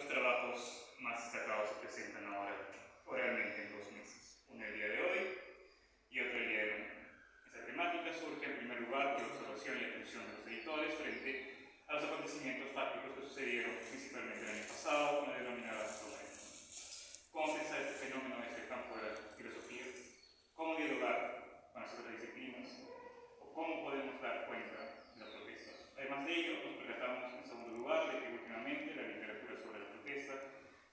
trabajos más destacados se presentan ahora oralmente en 2 meses, uno el día de hoy y otro el día de mañana. Esta temática surge en primer lugar por la observación y atención de los editores frente a los acontecimientos fácticos que sucedieron principalmente el año pasado con la denominada Soberanía. ¿Cómo pensar este fenómeno desde el campo de la filosofía? ¿Cómo dialogar con las otras disciplinas? ¿O cómo podemos dar cuenta de las protestas? Además de ello, nos percatamos en segundo lugar de que últimamente la literatura sobre la protesta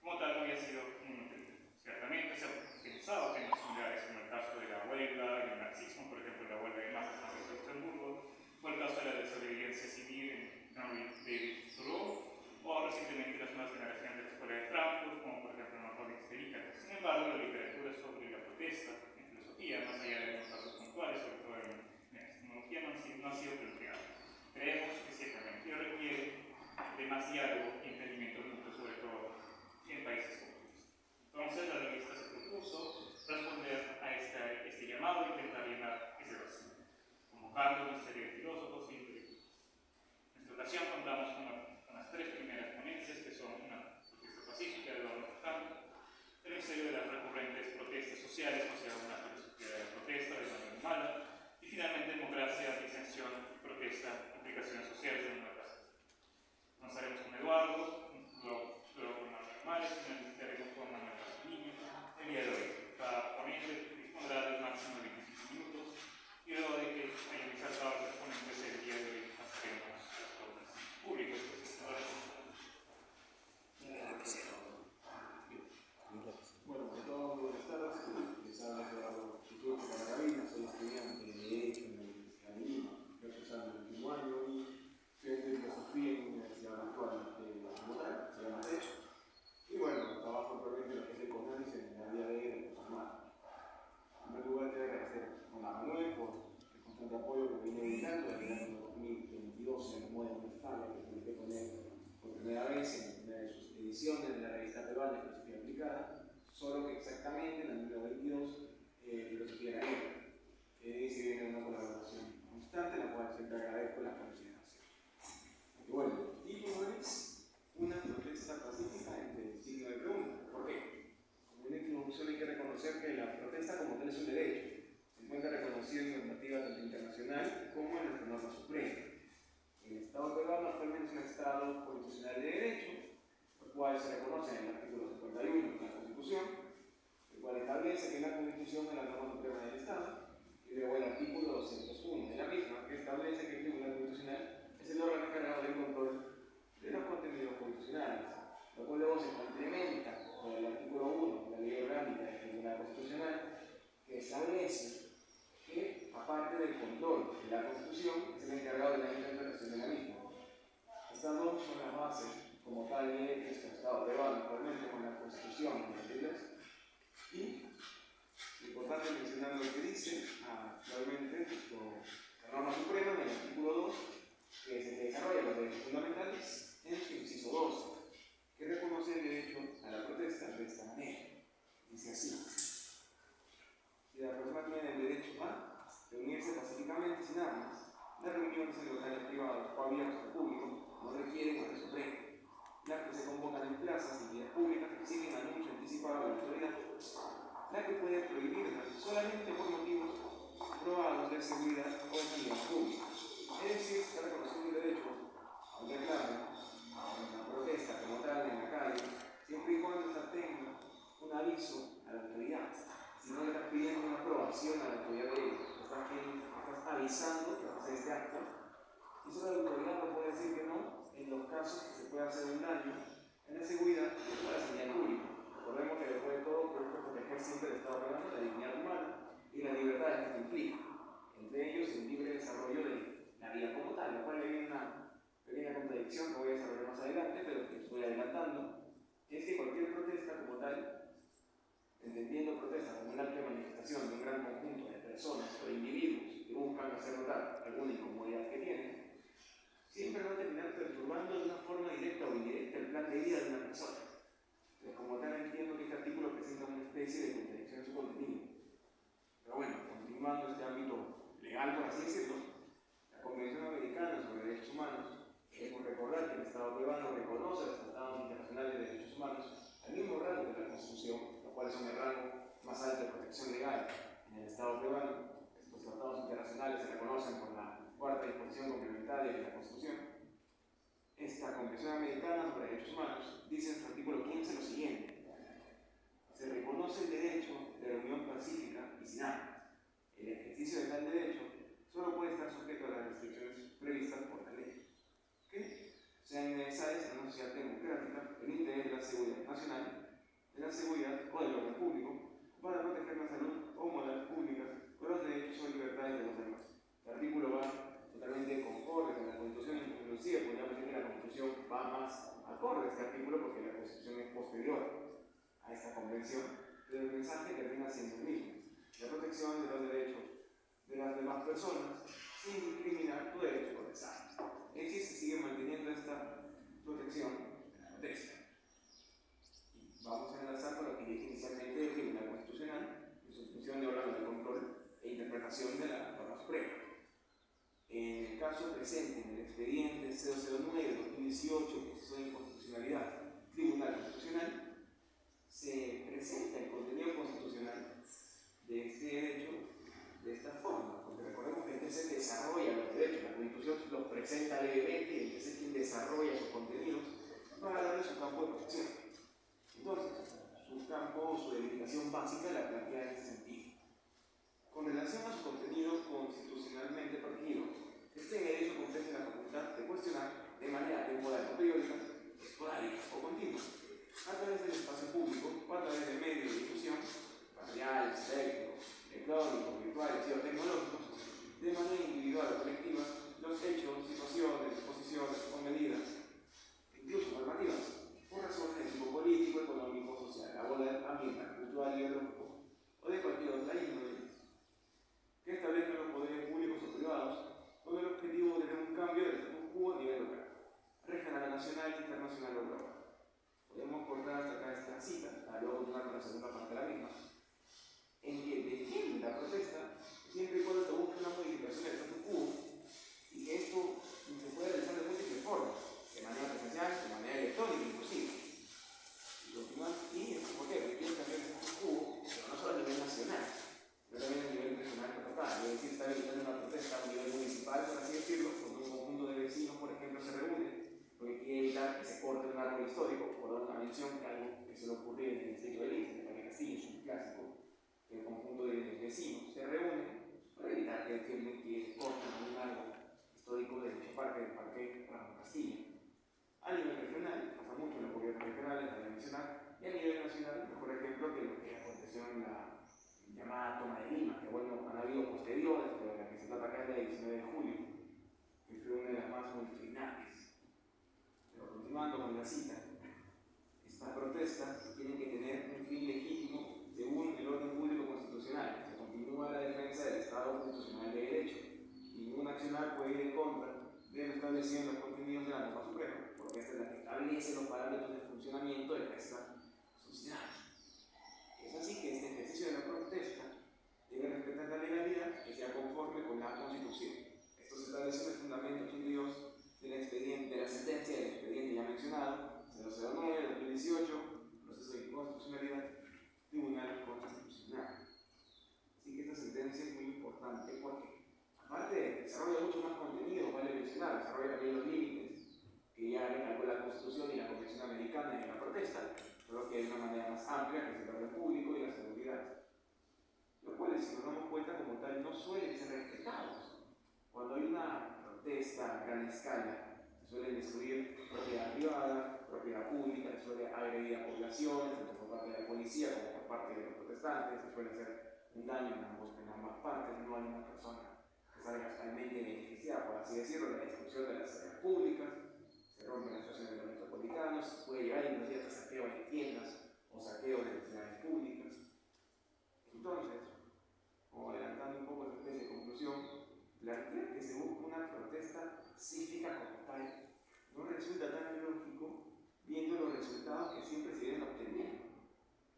como tal no había sido muy nutrida. Ciertamente se ha pensado temas similares como el caso de la huelga y el marxismo, por ejemplo la huelga de masas en Luxemburgo, o el caso de la desobediencia civil en Henry David Thoreau, o recientemente las nuevas generaciones de la Escuela de Frankfurt, como por ejemplo Norbert Elias. Sin embargo, la literatura sobre la protesta en filosofía, más allá de los casos puntuales, sobre todo en epistemología, no ha sido planteada. Creemos que ciertamente requiere de más diálogo y entendimiento mutuo, sobre todo en países como estos. Entonces, la revista se propuso responder a este llamado e intentar llenar ese vacío, convocando una serie de filósofos e intelectuales. En esta ocasión contamos con las 3 primeras ponencias, que son una protesta pacífica de Eduardo Castaño, el ensayo de las recurrentes protestas sociales, o sea, una filosofía de la protesta de Manuel Mala, y finalmente democracia, disensión y protesta, implicaciones sociales de una clase. Comenzaremos con Eduardo, luego con Manuel Mala, y finalizaremos con Manuel Castaño el día de hoy. Cada ponente dispondrá del máximo de 25 minutos, y luego de que hayan exaltado los ponentes el día de hoy, pasaremos a las preguntas públicas. Bueno, a todos buenas tardes, les habla Eduardo Futuro Carabina, soy estudiante de Derecho en la Universidad de Lima, estoy cursando el último año y estudiante de Filosofía en la Universidad Virtual de Bogotá, se llama Derecho. Y bueno, trabajo actualmente en lo que es Economics en el área de Recursos Humanos. En primer lugar, quiero agradecer a Manuel por el constante apoyo que viene brindando desde el año 2022 en el modo Westfalia que publiqué con él por primera vez en una de sus ediciones de la revista peruana de Filosofía Aplicada, solo que exactamente en el número 22, Filosofía Gallega, que se viene una colaboración constante, la cual siempre agradezco la consideración. Y bueno, el título es una protesta pacífica entre el signo de pregunta. ¿Por qué? Como una introducción hay que reconocer que la protesta como tal es un derecho, se encuentra reconocido en normativa tanto internacional como en nuestra norma suprema. El Estado peruano actualmente es un Estado constitucional de derecho, el cual se reconoce en el artículo 51 de la Constitución, el cual establece que la Constitución es la norma suprema del Estado, y luego el artículo 201 de la misma, que establece que el Tribunal Constitucional es el órgano encargado del control de los contenidos constitucionales, lo cual luego se complementa con el artículo 1 de la Ley Orgánica del Tribunal Constitucional, que establece que, aparte del control de la Constitución, es el encargado de la interpretación de la misma. Estas dos son las bases, como tal, de este Estado peruano actualmente con la Constitución en 2003. Y es importante mencionar lo que dice actualmente la norma suprema en el artículo 2, que es el que desarrolla los derechos fundamentales, en su inciso 12, que reconoce el derecho a la protesta de esta manera. Dice así: si la persona tiene el derecho a reunirse pacíficamente sin armas, las reuniones en locales privados o abiertos al público no requieren acceso previo. Las que se convocan en plazas y vías públicas que exigen anuncio anticipado de la autoridad, la que puede prohibirlas solamente por motivos probados de seguridad o de sanidad pública. Es decir, se está reconociendo el derecho a un reclamo, a una protesta como tal en la calle, siempre y cuando esta tenga un aviso a la autoridad. Si no le estás pidiendo una aprobación a la autoridad de ello, estás avisando que vas a hacer este acto, y solo la autoridad no puede decir que no en los casos que se pueda hacer un daño en la seguridad o la sanidad pública. Recordemos que después de todo, tenemos que proteger siempre el Estado peruano, la dignidad humana y las libertades que esto implica, entre ellos el libre desarrollo de la vida como tal, lo cual hay una pequeña contradicción que voy a desarrollar más adelante, pero que estoy adelantando, que es que cualquier protesta como tal, entendiendo protesta como una amplia manifestación de un gran conjunto de personas o de individuos que buscan hacer notar alguna incomodidad que tienen, siempre va a terminar perturbando de una forma directa o indirecta el plan de vida de una persona. Entonces, como tal, entiendo que este artículo presenta una especie de contradicción en su contenido. Pero bueno, continuando este ámbito legal, por así decirlo, la Convención Americana sobre Derechos Humanos, debemos recordar que el Estado peruano reconoce los tratados internacionales de derechos de protección legal en el Estado peruano. Estos tratados internacionales se reconocen por la cuarta disposición complementaria de la Constitución. Esta Convención Americana sobre Derechos Humanos dice en su artículo 15 lo siguiente: se reconoce el derecho de reunión pacífica y sin armas. El ejercicio de tal derecho solo puede estar sujeto a las restricciones previstas por la ley, que sean necesarias en una sociedad democrática, el interés de la seguridad nacional, de la seguridad o del orden público, para proteger la salud o moral públicas o los derechos o libertades de los demás. El artículo va totalmente concorde con la Constitución, inclusive podríamos decir que la Constitución va más acorde a este artículo porque la Constitución es posterior a esta convención, pero el mensaje termina siendo el mismo: la protección de los derechos de las demás personas sin discriminar tu derecho por examen. Es decir, se sigue manteniendo esta protección en la protesta. Y vamos a enlazar con lo que dije inicialmente del Tribunal Constitucional en su función de órgano de control e interpretación de la norma suprema. En el caso presente, en el expediente 009-2018, proceso de inconstitucionalidad, Tribunal Constitucional, se presenta el contenido constitucional de este derecho de esta forma, porque recordemos que el TC desarrolla los derechos, la Constitución los presenta levemente y el TC es quien desarrolla sus contenidos para darle su campo de protección. Entonces, su campo, su delimitación básica la plantea en este sentido. Con relación a su contenido constitucionalmente protegido, este derecho confiere la facultad de cuestionar de manera temporal o periódica, esporádica o continua, a través del espacio público o a través de medios de difusión, radiales, electrónicos, virtuales y o tecnológicos, de manera individual o colectiva, los hechos, situaciones, disposiciones o medidas, incluso normativas, por razones de tipo político, económico, social, laboral, ambiental, cultural, ideológico o de cualquier otra índole, que establezcan los poderes públicos o privados con el objetivo de tener un cambio del status quo a nivel local, regional, nacional, internacional o global. Podemos cortar hasta acá esta cita, para luego continuar con la segunda parte de la misma, en que defiende la protesta siempre y cuando se busque una modificación del status quo y que esto se puede realizar de múltiples formas, de manera presencial, de manera electrónica inclusive. Y esto por qué? Porque quieren cambiar el status quo, pero no solo a nivel nacional, pero también a nivel regional o local. Es decir, está evitando una protesta a nivel municipal, por así decirlo, cuando un conjunto de vecinos, por ejemplo, se reúne porque quiere evitar que se corte un árbol histórico, por dar una mención que algo que se le ocurrió en el distrito de Lins, en el Castillo, es un clásico, que el conjunto de vecinos se reúne para evitar que corten un árbol histórico de dicho parque, del Parque Castillo. A nivel regional, pasa mucho en los gobiernos regionales, la mencionar, y a nivel nacional, mejor ejemplo que lo que aconteció en la llamada toma de Lima, que bueno, han habido posteriores, pero la que se trata acá es la del 19 de julio, que fue una de las más multitudinarias. Pero continuando con la cita, esta protesta tiene que tener un fin legítimo según el orden público constitucional. Se continúa la defensa del Estado constitucional de derecho. Ningún accionar puede ir en contra de lo establecido en los contenidos de la norma suprema, porque esta es la que establece los parámetros de funcionamiento de esta sociedad. Es así que este ejercicio de la protesta debe respetar la legalidad que sea conforme con la Constitución. Esto se establece en el fundamento 82 del expediente, de la sentencia del expediente ya mencionado, 009-2018, proceso de inconstitucionalidad, Tribunal Constitucional. Así que esta sentencia es muy importante porque, aparte de desarrolla mucho más contenido, vale mencionar, desarrolla también los límites que ya recalcó la Constitución y la Convención Americana en la protesta, solo que de una manera más amplia, que es el orden público y la seguridad. Los cuales, si nos damos cuenta como tal, no suelen ser respetados. Cuando hay una protesta a gran escala, se suele destruir propiedad privada, propiedad pública, se suele agredir a poblaciones, tanto por parte de la policía como por parte de los protestantes, se suele hacer un daño en ambas partes, no hay una persona que salga totalmente beneficiada, por así decirlo, de la destrucción de las áreas públicas, se rompen las estaciones de los metropolitanos, se puede llegar inclusive hasta saqueo de tiendas o saqueo de entidades públicas. Entonces, como adelantando un poco esta especie de conclusión, plantear que se busca una protesta pacífica como tal no resulta tan lógico viendo los resultados que siempre se vienen obteniendo.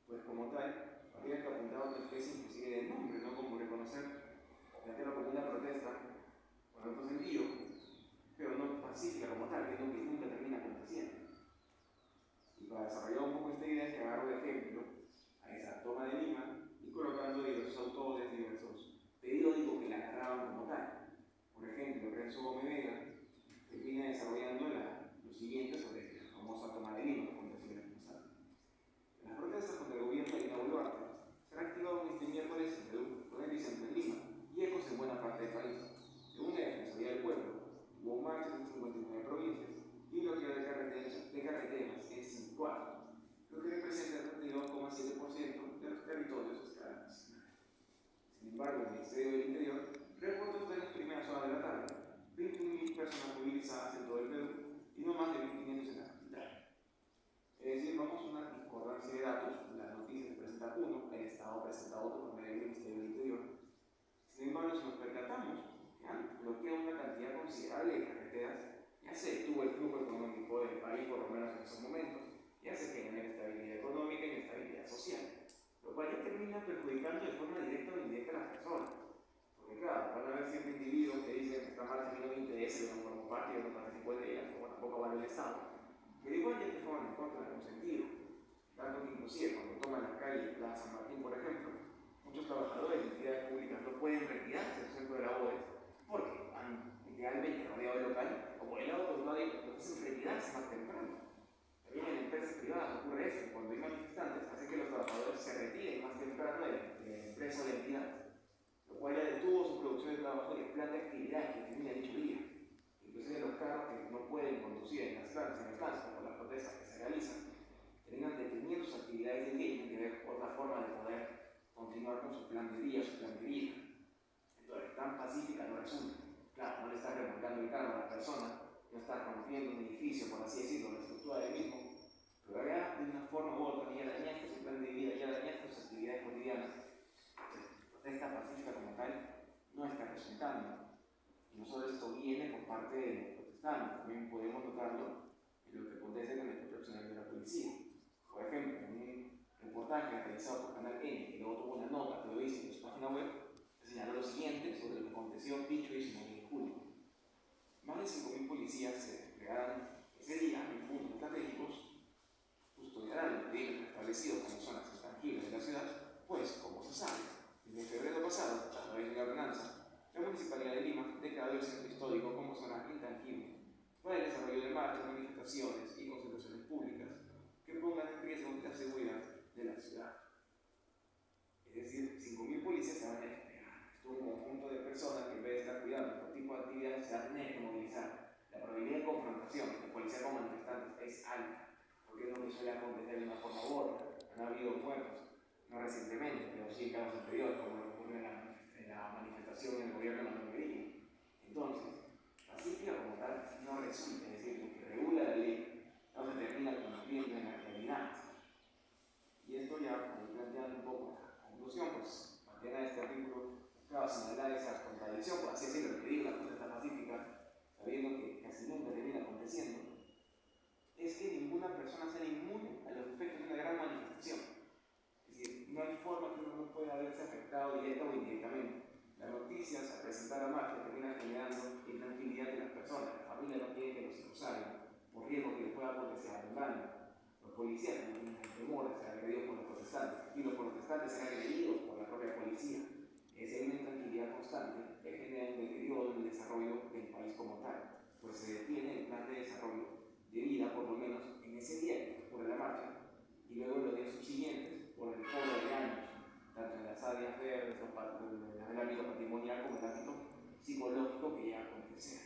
Pues como tal, habría que apuntar a otra especie inclusive de nombre, no como reconocer, plantearlo como una protesta con otro sentido, pero no pacífica como tal, que nunca termina aconteciendo. Y para desarrollar un poco esta idea es que agarro de ejemplo a esa toma de Lima y colocando diversos autores, diversos periódicos que la narraban como tal. Por ejemplo, Renzo Gómez Vega termina desarrollando lo siguiente sobre la famosa toma de Lima, como decía el pasado. Las protestas contra el gobierno de Dina Boluarte se han activado este miércoles en Perú, con epicentro en Lima y ecos en buena parte del país. Según la Defensoría del Pueblo, hubo marchas en 59 provincias y bloqueo de carreteras en 54, lo que representa el 32,7% de los territorios de escala nacional. Sin embargo, el Ministerio del Interior reportó desde las primeras horas de la tarde 21.000 personas movilizadas en todo el Perú y no más de 1.500 en la capital. Es decir, vamos a una discordancia de datos. La noticia presenta uno, el Estado presenta otro por medio del Ministerio del Interior. Sin embargo, si nos percatamos que han bloqueado una cantidad considerable de carreteras, ya se detuvo el flujo económico del país, por lo menos en esos momentos, ya se genera estabilidad económica y estabilidad social, lo cual ya termina perjudicando de forma directa o indirecta a las personas. Porque claro, van a haber siempre individuos que dicen que esta marcha a mí no me interesa, yo no formo parte, yo no participo de ella, o tampoco vale el Estado, pero igual ya te forman en contra en algún sentido. Tanto que inclusive cuando toman las calles, Plaza San Martín por ejemplo, muchos trabajadores de entidades públicas no pueden retirarse del centro de labores porque han literalmente rodeado el local, o por el lado contrario, lo que hacen retirarse más temprano. También en empresas privadas ocurre esto, cuando hay manifestantes, hace que los trabajadores se retiren más temprano de la empresa o de la entidad, lo cual ya detuvo su producción de trabajo y planta de actividad que tenía dicho día. Inclusive los carros que no pueden conducir en el tránsito por las protestas que se realizan, terminan deteniendo sus actividades de día y tienen que ver otra forma de poder continuar con su plan de día, su plan de vida. Entonces, tan pacífica no resulta. Claro, no le estás remolcando el carro a la persona, no estás rompiendo un edificio, por así decirlo, la estructura del mismo, pero ya de una forma u otra ya dañaste su plan de vida, ya dañaste sus actividades cotidianas. Entonces, protesta pacífica como tal no está resultando. Y no solo esto viene por parte de los protestantes, también podemos notarlo en lo que acontece con el propio personal de la policía. Por ejemplo, en un reportaje realizado por Canal N, que luego tuvo una nota periodística en su página web, se señaló lo siguiente sobre lo que aconteció dicho y 19 de julio. Más de 5.000 policías se desplegaron ese día en puntos estratégicos, custodiarán los perímetros establecidos como zonas intangibles de la ciudad, pues, como se sabe, desde febrero pasado, a través de la ordenanza, la Municipalidad de Lima declaró el centro histórico como zona intangible para el desarrollo de marchas, manifestaciones y concentraciones públicas que pongan en riesgo la seguridad de la ciudad. Es decir, 5.000 policías se van a desplegar. Esto es un conjunto de personas que en vez de estar cuidando otro tipo de actividades se va a tener que movilizar. La probabilidad de confrontación de policía con manifestantes es alta, porque es lo que suele acontecer de una forma u otra. Han habido muertos, no recientemente, pero sí en casos anteriores, como ocurrió en la manifestación en el gobierno de Manuel Medina. Entonces, pacífica como tal no resulta, es decir, lo que regula la ley no se termina cumpliendo en la realidad. Y esto ya, planteando un poco la conclusión, pues, mantener este artículo, claro, señalar esa contradicción, por así decirlo, lo que digo, la protesta pacífica, sabiendo que casi nunca termina aconteciendo, es que ninguna persona sea inmune a los efectos de una gran manifestación. Es decir, no hay forma que uno no pueda verse afectado directa o indirectamente. Las noticias, al presentar a marcha, terminan generando intranquilidad en las personas. La familia no quiere que los hijos salgan, por riesgo que les pueda acontecer algún daño. Los policías no tienen temor de ser agredidos por los protestantes, y los protestantes serán agredidos por la propia policía. Es una intranquilidad constante que genera un deterioro en el desarrollo del país como tal, pues se detiene el plan de desarrollo de vida, por lo menos en ese día que ocurre la marcha, y luego en los días subsiguientes por el cobro de daños, tanto en las áreas verdes, en el ámbito patrimonial como en el ámbito psicológico que ya acontece.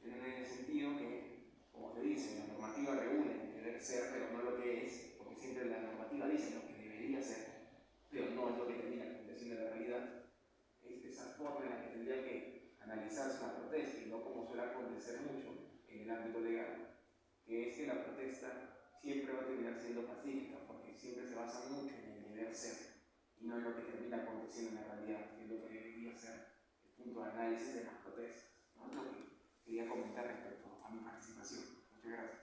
En el sentido que, como se dice, la normativa regula el deber ser, pero no lo que es, porque siempre la normativa dice lo que debería ser, pero no es lo que termina aconteciendo en la realidad. Es esa forma en la que tendría que analizarse una protesta, y no como suele acontecer mucho en el ámbito legal, que es que la protesta siempre va a terminar siendo pacífica, porque siempre se basa mucho en el deber ser, y no en lo que termina aconteciendo en la realidad, que es lo que debería ser el punto de análisis de las protestas. ¿No? Es lo que quería comentar respecto a mi participación. Muchas gracias.